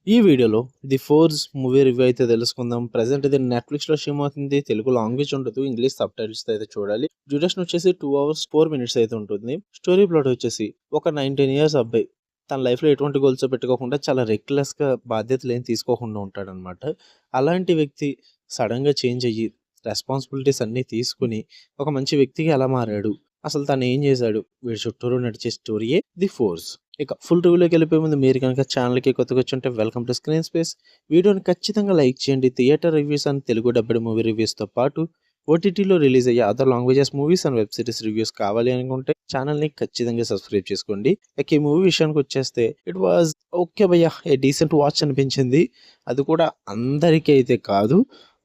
ఈ వీడియోలో 'the force' movie review అయితే తెలుసుకుందాం. ప్రెజెంట్ ఇది నెట్‌ఫ్లిక్స్‌లో స్ట్రీమ్ అవుతుంది. తెలుగు లాంగ్వేజ్ ఉండదు. ఇంగ్లీష్ సబ్‌టైటిల్స్‌తో అయితే చూడాలి. డ్యూరేషన్ వచ్చేసి 2 అవర్స్ 4 మినిట్స్ అయితే ఉంటుంది. స్టోరీ ప్లాట్ వచ్చేసి ఒక 19 ఇయర్స్ అబ్బాయి తన లైఫ్‌లో ఎటువంటి గోల్స్ పెట్టుకోకుండా చాలా రెక్‌లెస్‌గా బాధ్యతలేం తీసుకోకుండా ఉంటాడనమాట. అలాంటి వ్యక్తి సడెన్‌గా చేంజ్ అయ్యి రెస్పాన్సిబిలిటీస్ అన్నీ తీసుకొని ఒక మంచి వ్యక్తిగా ఎలా మారాడు? అసలు తను ఏం చేశాడు? వీడి చుట్టూరు నడిచే స్టోరీయే 'ది ఫోర్స్'. ఇక ఫుల్ రివ్యూలోకి వెళ్ళిపోయే ముందు మీరు కనుక ఛానల్‌కి కొత్తగా వచ్చుంటే వెల్కమ్ టు స్క్రీన్ స్పేస్. వీడియోని ఖచ్చితంగా లైక్ చేయండి. Theatre reviews and Telugu dubbed movie రివ్యూస్‌తో పాటు ఓటీటీలో రిలీజ్ అయ్యే other languages movies and web series reviews కావాలి అనుకుంటే ఛానల్‌ని ఖచ్చితంగా సబ్స్క్రైబ్ చేసుకోండి. ఇక ఈ మూవీ విషయానికి వచ్చేస్తే ఇట్ వాజ్ ఓకే భయ్యా! ఏ డీసెంట్ వాచ్ అనిపించింది. అది కూడా అందరికీ అయితే కాదు.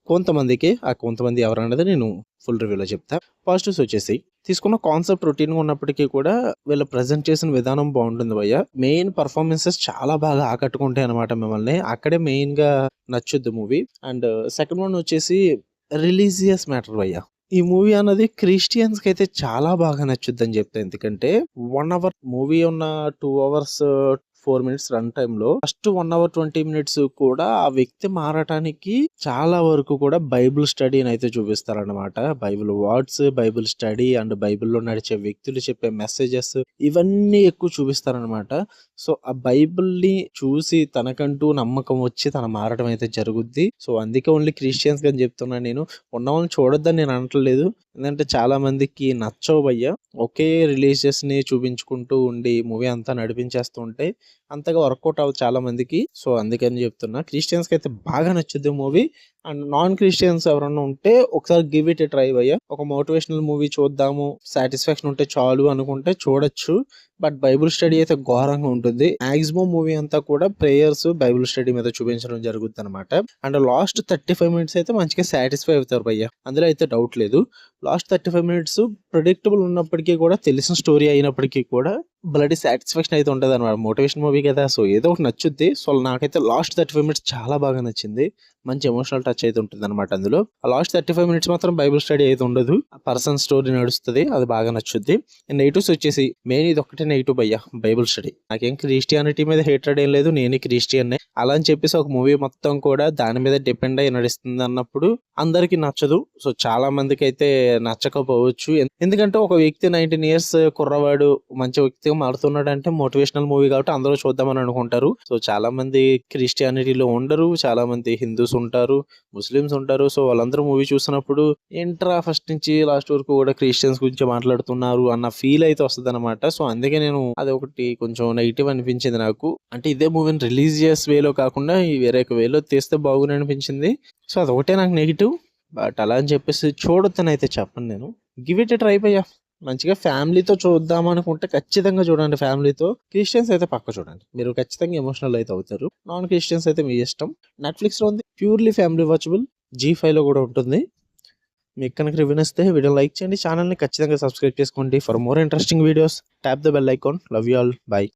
కొంతమందికి. ఆ కొంతమంది ఎవరన్నది నేను ఫుల్ రివ్యూలో చెప్తా. పాజిటివ్స్ వచ్చేసి తీసుకున్న కాన్సెప్ట్ రొటీన్‌గా ఉన్నప్పటికీ కూడా వీళ్ళు ప్రెజెంట్ చేసిన విధానం బాగుంటుంది భయ్య. మెయిన్ పెర్ఫార్మన్సెస్ చాలా బాగా ఆకట్టుకుంటాయి అన్నమాట మిమ్మల్ని. అక్కడే మెయిన్‌గా నచ్చుద్ది మూవీ. అండ్ సెకండ్ వన్ వచ్చేసి రిలీజియస్ మ్యాటర్ భయ్య. ఈ మూవీ అన్నది క్రిస్టియన్స్‌కి అయితే చాలా బాగా నచ్చుద్దని చెప్తా. ఎందుకంటే 1 అవర్ మూవీ ఉన్న 2 అవర్స్ 4 మినిట్స్ రన్ టైమ్‌లో ఫస్ట్ 1 అవర్ 20 మినిట్స్ కూడా ఆ వ్యక్తి మారటానికి చాలా వరకు కూడా బైబిల్ స్టడీని అయితే చూపిస్తారన్నమాట. Bible words, Bible study and బైబిల్‌లో నడిచే వ్యక్తులు చెప్పే మెసేజెస్ ఇవన్నీ ఎక్కువ చూపిస్తారన్నమాట. సో, ఆ బైబిల్‌ని చూసి తనకంటూ నమ్మకం వచ్చి తను మారడం అయితే జరుగుద్ది. సో, అందుకే ఓన్లీ క్రిస్టియన్స్‌కి అని చెప్తున్నాను నేను. ఉన్నవాళ్ళని చూడొద్దని నేను అనట్లేదు. ఎందుకంటే చాలా మందికి నచ్చవు భయ్య. ఒకే రిలీజియస్‌ని చూపించుకుంటూ ఉండి మూవీ అంతా నడిపించేస్తూ ఉంటే అంతగా వర్కౌట్ అవ్వదు చాలా మందికి. సో, అందుకని చెప్తున్నా. క్రిస్టియన్స్‌కి అయితే బాగా నచ్చుద్ది మూవీ. అండ్ నాన్ క్రిస్టియన్స్ ఎవరన్నా ఉంటే ఒకసారి గివ్ ఇట్ ఎ ట్రై భయ్య. ఒక మోటివేషనల్ మూవీ చూద్దాము, సాటిస్ఫాక్షన్ ఉంటే చాలు అనుకుంటే చూడొచ్చు. బట్ బైబిల్ స్టడీ అయితే ఘోరంగా ఉంటుంది. మాక్సిమం మూవీ అంతా కూడా ప్రేయర్స్, బైబిల్ స్టడీ మీద చూపించడం జరుగుద్దనమాట. అండ్ లాస్ట్ 35 మినిట్స్ అయితే మంచిగా సాటిస్ఫై అవుతారు భయ్య. అందులో అయితే డౌట్ లేదు. లాస్ట్ 35 మినిట్స్ ప్రెడిక్టబుల్ ఉన్నప్పటికీ కూడా, తెలిసిన స్టోరీ అయినప్పటికీ కూడా బ్లడీ సాటిస్ఫాక్షన్ అయితే ఉంటదనమాట. మోటివేషన్ మూవీ కదా! సో, ఏదో ఒకటి నచ్చుద్ది. సో, నాకైతే లాస్ట్ 35 మినిట్స్ చాలా బాగా నచ్చింది. మంచి ఎమోషనల్ టచ్ అయితే ఉంటుందన్నమాట అందులో. ఆ లాస్ట్ 35 మినిట్స్ మాత్రం బైబిల్ స్టడీ అయితే ఉండదు. ఆ పర్సన్ స్టోరీ నడుస్తది. అది బాగా నచ్చుద్ది. నెగెటివ్స్ వచ్చేసి మెయిన్ ఇది ఒక్కటే నెగెటివ్ భయ్య, బైబిల్ స్టడీ. నాకేం క్రిస్టియానిటీ మీద హేట్రెడ్ ఏం లేదు. నేనే క్రిస్టియన్నే. అలా అని చెప్పేసి ఒక మూవీ మొత్తం కూడా దాని మీద డిపెండ్ అయ్యి నడుస్తుంది అన్నప్పుడు అందరికీ నచ్చదు. సో, చాలా మందికి అయితే నచ్చకపోవచ్చు. ఎందుకంటే ఒక వ్యక్తి 19 ఇయర్స్ కుర్రవాడు మంచి వ్యక్తిగా మారుతున్నాడంటే మోటివేషనల్ మూవీ కాబట్టి అందరూ చూద్దామని అనుకుంటారు. సో, చాలా మంది క్రిస్టియానిటీలో ఉండరు. చాలా మంది హిందూస్ ఉంటారు, ముస్లిమ్స్ ఉంటారు. సో, వాళ్ళందరూ మూవీ చూసినప్పుడు ఏంట్రా ఫస్ట్ నుంచి లాస్ట్ వరకు కూడా క్రిస్టియన్స్ గురించి మాట్లాడుతున్నారు అన్న ఫీల్ అయితే వస్తదనమాట. సో, అందుకే నేను అది ఒకటి కొంచెం నెగిటివ్ అనిపించింది నాకు. అంటే ఇదే మూవీని రిలీజియస్ వేలో కాకుండా వేరే ఒక వేలో తీస్తే బాగుంది అనిపించింది. సో, అదొకటే నాకు నెగిటివ్. బట్ అలా అని చెప్పేసి చూడొద్దని అయితే చెప్పను నేను. గివ్ ఇట్ ఎ ట్రై భయ్యా. మంచిగా ఫ్యామిలీతో చూద్దాం అనుకుంటే ఖచ్చితంగా చూడండి ఫ్యామిలీతో. క్రిస్టియన్స్ అయితే పక్క చూడండి. మీరు ఖచ్చితంగా ఎమోషనల్ అయితే అవుతారు. నాన్ క్రిస్టియన్స్ అయితే మీ ఇష్టం. నెట్‌ఫ్లిక్స్‌లో ఉంది. Purely family watchable. జీ5లో కూడా ఉంటుంది. మీకు కనుక రివ్యూ నచ్చితే వీడియో లైక్ చేయండి. ఛానల్‌ని ఖచ్చితంగా సబ్స్క్రైబ్ చేసుకోండి. For more interesting videos tap the bell icon. Love you all. By.